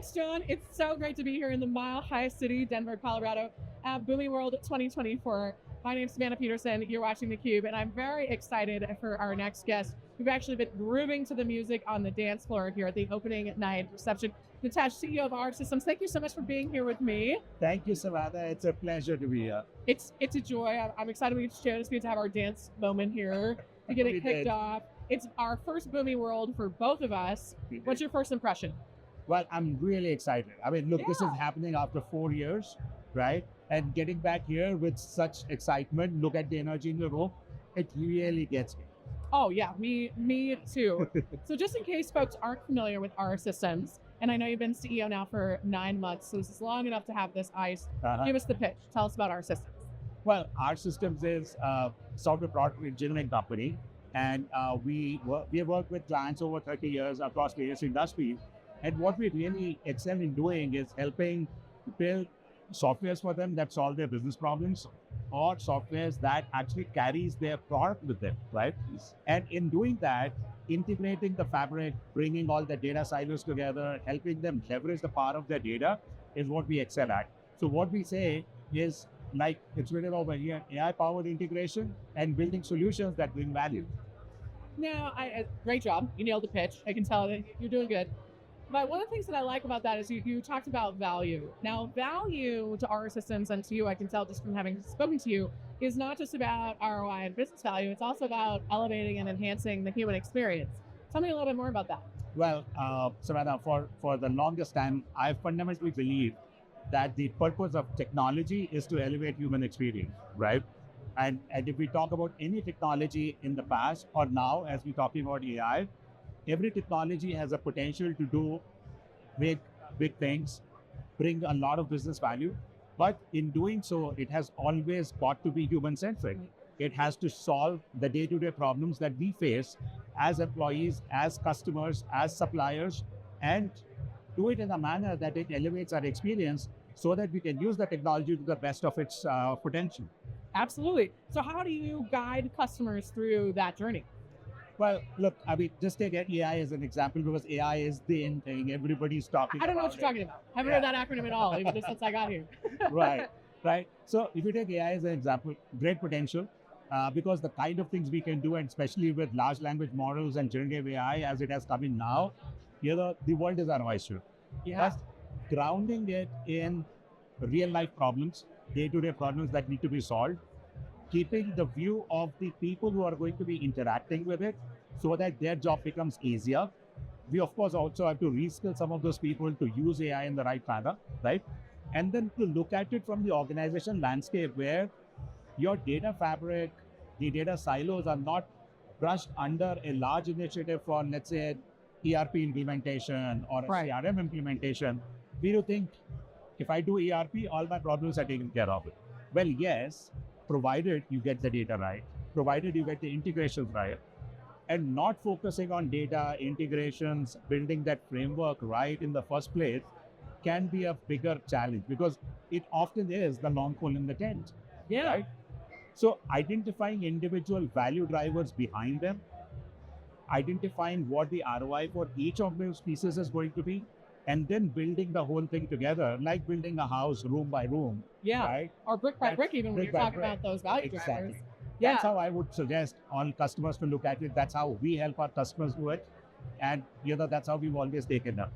Thanks, John. It's so great to be here in the Mile High City, Denver, Colorado, at Boomi World 2024. My name's Savannah Peterson. You're watching theCUBE, and I'm very excited for our next guest. We've actually been grooving to the music on the dance floor here at the opening night reception. Nitesh, CEO of R Systems, thank you so much for being here with me. Thank you, Savannah. It's a pleasure to be here. It's a joy. I'm excited we get to have our dance moment here to get it kicked off. It's our first Boomi World for both of us. What's your first impression? Well, I'm really excited. I mean, look, This is happening after 4 years, right? And getting back here with such excitement, look at the energy in the room, it really gets me. Oh yeah, me too. So just in case folks aren't familiar with R Systems, and I know you've been CEO now for 9 months, so this is long enough to have this ice. Give us the pitch. Tell us about R Systems. Well, R Systems is a software product engineering company, and we have worked with clients over 30 years across various industries. And what we really excel in doing is helping build softwares for them that solve their business problems, or softwares that actually carries their product with them, right? And in doing that, integrating the fabric, bringing all the data silos together, helping them leverage the power of their data is what we excel at. So what we say is, like it's written over here, AI-powered integration and building solutions that bring value. Now, great job. You nailed the pitch. I can tell that you're doing good. But one of the things that I like about that is you talked about value. Now, value to R Systems and to you, I can tell just from having spoken to you, is not just about ROI and business value. It's also about elevating and enhancing the human experience. Tell me a little bit more about that. Well, Savannah, for the longest time, I fundamentally believe that the purpose of technology is to elevate human experience, right? And if we talk about any technology in the past or now, as we're talking about AI, every technology has a potential to do big things, bring a lot of business value. But in doing so, it has always got to be human-centric. It has to solve the day-to-day problems that we face as employees, as customers, as suppliers, and do it in a manner that it elevates our experience so that we can use the technology to the best of its potential. Absolutely. So how do you guide customers through that journey? Well, look, I mean, just take AI as an example, because AI is the end thing. Everybody's talking about I don't know what you're talking about. I haven't heard that acronym at all, even just since I got here. Right. So if you take AI as an example, great potential, because the kind of things we can do, and especially with large language models and generative AI as it has come in now, the world is our oyster. But grounding it in real life problems, day-to-day problems that need to be solved, keeping the view of the people who are going to be interacting with it so that their job becomes easier. We, of course, also have to reskill some of those people to use AI in the right manner, right? And then to look at it from the organization landscape where your data fabric, the data silos are not brushed under a large initiative for, let's say, ERP implementation or a CRM implementation. We do think, if I do ERP, all my problems are taken care of. Well, yes, provided you get the data right, provided you get the integrations right, and not focusing on data integrations, building that framework right in the first place can be a bigger challenge, because it often is the long pole in the tent. Right? So identifying individual value drivers behind them, identifying what the ROI for each of those pieces is going to be, and then building the whole thing together, like building a house room by room. Right? Or brick by brick, even when you're talking about those value drivers. That's how I would suggest all customers to look at it. That's how we help our customers do it. And that's how we've always taken them.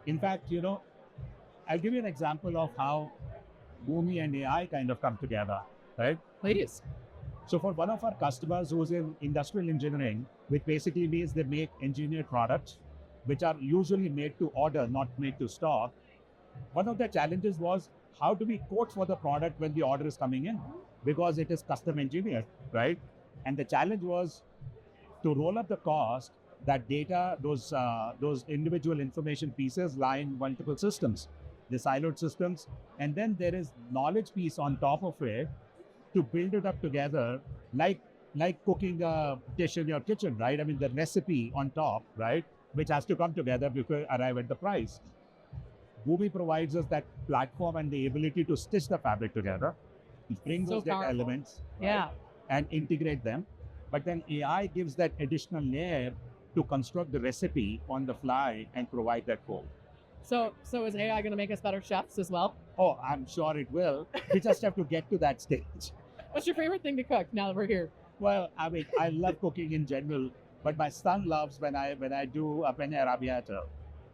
In fact, I'll give you an example of how Boomi and AI kind of come together, right? Please. So for one of our customers who's in industrial engineering, which basically means they make engineered products, which are usually made to order, not made to stock. One of the challenges was, how do we quote for the product when the order is coming in? Because it is custom engineered, right? And the challenge was to roll up the cost, that data, those individual information pieces lie in multiple systems, the siloed systems. And then there is knowledge piece on top of it to build it up together, like cooking a dish in your kitchen, right? I mean, the recipe on top, right? Which has to come together before arrive at the price. Boomi provides us that platform and the ability to stitch the fabric together, bring those elements, and integrate them. But then AI gives that additional layer to construct the recipe on the fly and provide that code. So is AI going to make us better chefs as well? Oh, I'm sure it will. We just have to get to that stage. What's your favorite thing to cook now that we're here? Well, I mean, I love cooking in general, but my son loves when I do a penne arrabbiata.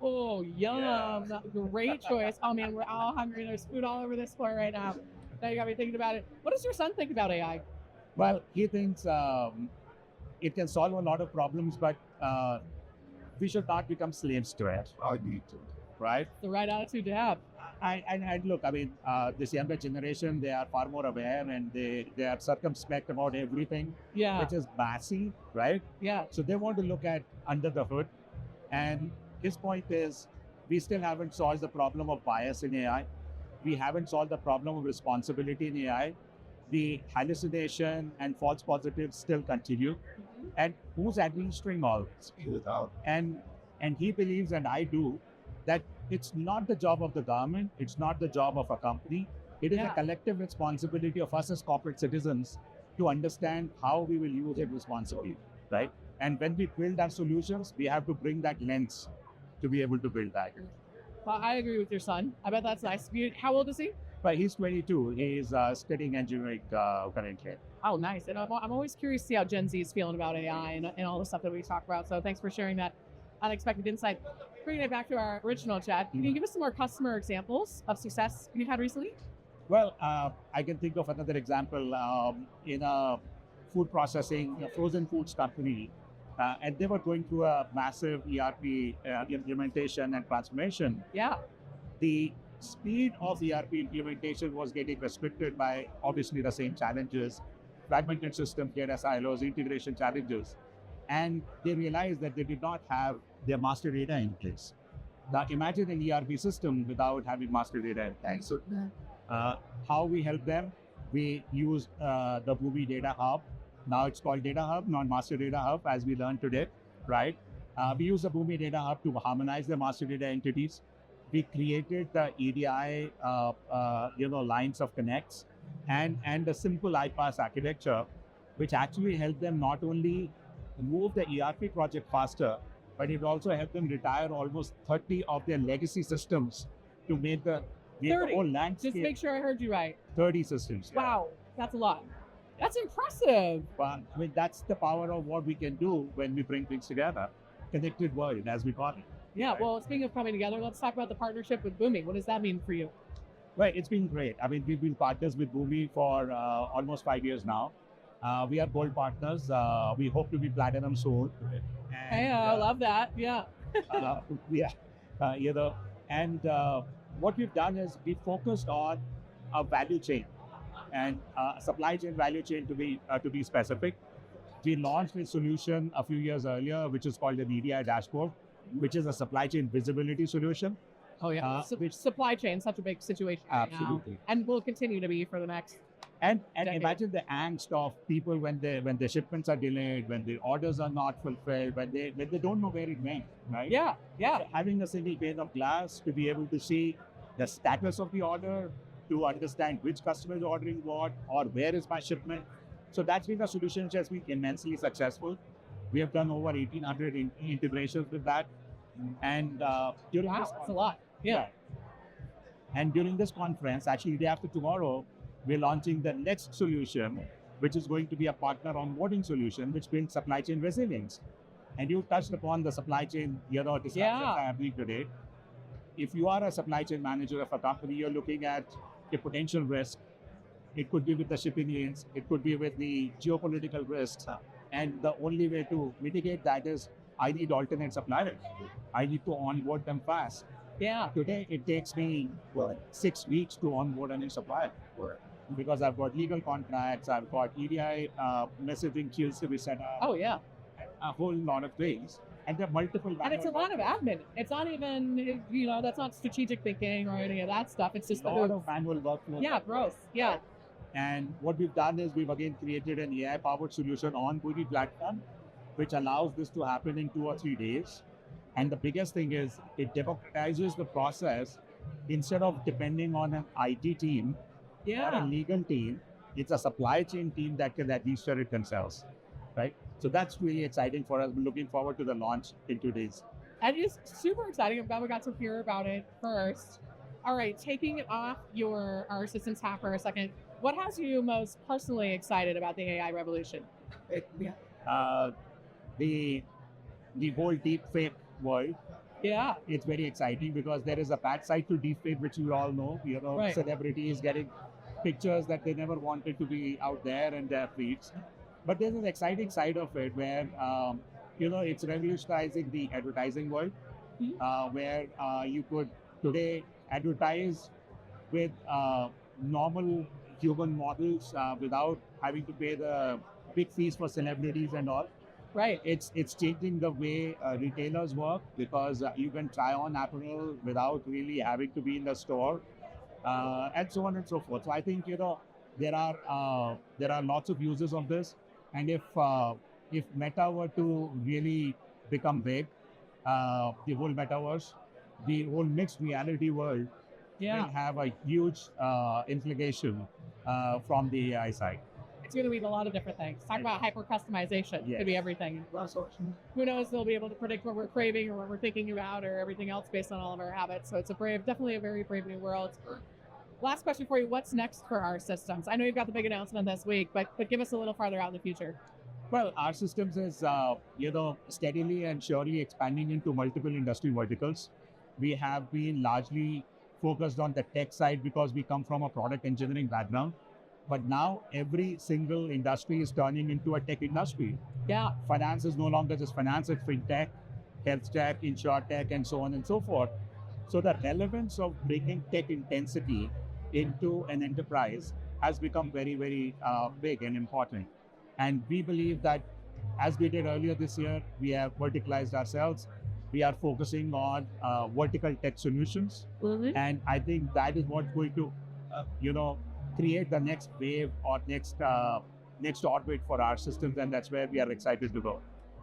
Oh, yum. Great choice. Oh, man, we're all hungry. There's food all over this floor right now. Now you got me thinking about it. What does your son think about AI? Well, he thinks it can solve a lot of problems, but we should not become slaves to it. I need to, right? The right attitude to have. And look, I mean, this younger generation, they are far more aware and they are circumspect about everything, Yeah. which is massive, right? Yeah. So they want to look at under the hood. And his point is, we still haven't solved the problem of bias in AI. We haven't solved the problem of responsibility in AI. The hallucination and false positives still continue. And who's administering all this? And he believes, and I do, that it's not the job of the government, it's not the job of a company. It is a collective responsibility of us as corporate citizens to understand how we will use it responsibly, right? And when we build our solutions, we have to bring that lens to be able to build that. Well, I agree with your son. I bet that's nice. How old is he? But he's 22. He's studying engineering currently. Oh, nice. And I'm always curious to see how Gen Z is feeling about AI and all the stuff that we talk about. So thanks for sharing that unexpected insight. Bringing it back to our original chat, can you give us some more customer examples of success you've had recently? Well, I can think of another example in a food processing, a frozen foods company, and they were going through a massive ERP implementation and transformation. Yeah. The speed of ERP implementation was getting restricted by obviously the same challenges, fragmented systems, data silos, integration challenges. And they realized that they did not have their master data in place. Now imagine an ERP system without having master data in place. So, how we help them? We use the Boomi Data Hub. Now it's called Data Hub, not Master Data Hub, as we learned today, right? We use the Boomi Data Hub to harmonize the master data entities. We created the EDI, lines of connects and a simple iPaaS architecture, which actually helped them not only move the ERP project faster, but it also helped them retire almost 30 of their legacy systems to make the whole landscape. Just make sure I heard you right. 30 systems. Wow, that's a lot. That's impressive. But I mean, that's the power of what we can do when we bring things together. Connected world, as we call it. Yeah, right? well, speaking of coming together, let's talk about the partnership with Boomi. What does that mean for you? Well, it's been great. I mean, we've been partners with Boomi for almost 5 years now. We are gold partners. We hope to be platinum soon. Hey, I love that. Yeah. And what we've done is we focused on a value chain and supply chain value chain to be specific. We launched a solution a few years earlier, which is called the EDI dashboard, which is a supply chain visibility solution. Oh yeah, supply chain, such a big situation right absolutely now, and will continue to be for the next. And imagine the angst of people when the shipments are delayed, when the orders are not fulfilled, when they don't know where it went, right? Yeah. So having a single pane of glass to be able to see the status of the order, to understand which customer is ordering what, or where is my shipment. So that's been a solution which has been immensely successful. We have done over 1,800 integrations with that. And during this, that's a lot. Yeah. And during this conference, actually day after tomorrow, we're launching the next solution, which is going to be a partner onboarding solution, which builds supply chain resilience. And you touched upon the supply chain, discussions are happening today. If you are a supply chain manager of a company, you're looking at a potential risk. It could be with the shipping lanes, it could be with the geopolitical risks. And the only way to mitigate that is I need alternate suppliers. I need to onboard them fast. Yeah. Today, it takes me 6 weeks to onboard a new supplier. Because I've got legal contracts, I've got EDI messaging queues to be set up. Oh, yeah. A whole lot of things. And there are multiple. And it's a lot of admin. It's not even, that's not strategic thinking or any of that stuff. It's just a lot of manual workflow. Yeah, growth. Yeah. And what we've done is we've again created an AI-powered solution on Boomi platform, which allows this to happen in 2 or 3 days. And the biggest thing is it democratizes the process. Instead of depending on an IT team or a legal team, it's a supply chain team that can administer it themselves, right? So that's really exciting for us. We're looking forward to the launch in 2 days. That is super exciting. I'm glad we got to hear about it first. All right, taking off our systems hat for a second, what has you most personally excited about the AI revolution? Uh, the the whole deepfake world, Yeah, it's very exciting because there is a bad side to deepfake, which we all know. right. Celebrities getting pictures that they never wanted to be out there in their feeds. But there's an exciting side of it where, it's revolutionizing the advertising world, Mhm. where you could today advertise with normal human models without having to pay the big fees for celebrities and all. Right. It's changing the way retailers work because you can try on apparel without really having to be in the store, and so on and so forth. So I think there are lots of uses of this, and if Meta were to really become big, the whole metaverse, the whole mixed reality world Yeah. will have a huge implication from the AI side. It's going to mean a lot of different things. Talk about hyper customization. Yes. Could be everything. Who knows? They'll be able to predict what we're craving or what we're thinking about or everything else based on all of our habits. So it's definitely a very brave new world. Last question for you. What's next for our systems? I know you've got the big announcement this week, but give us a little farther out in the future. Well, our systems is steadily and surely expanding into multiple industry verticals. We have been largely focused on the tech side because we come from a product engineering background. But now every single industry is turning into a tech industry. Yeah. Finance is no longer just finance, it's fintech, health tech, insurtech, and so on and so forth. So the relevance of bringing tech intensity into an enterprise has become very, very big and important. And we believe that, as we did earlier this year, we have verticalized ourselves. We are focusing on vertical tech solutions. Mm-hmm. And I think that is what's going to, create the next wave or next orbit for our systems. And that's where we are excited to go.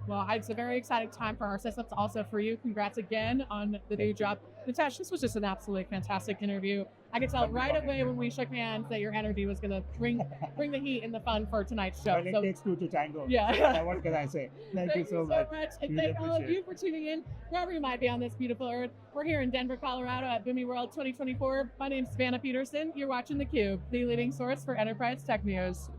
Well, it's a very exciting time for our systems, also for you. Congrats again on the new job. Nitesh, this was just an absolutely fantastic interview. I could tell right away when we shook hands that your energy was going to bring the heat and the fun for tonight's show. Well, it takes two to tango. Yeah. What can I say? Thank you so much. Really And thank all of appreciate you for tuning in, wherever you might be on this beautiful earth. We're here in Denver, Colorado at Boomi World 2024. My name's Savannah Peterson. You're watching theCUBE, the leading source for enterprise tech news.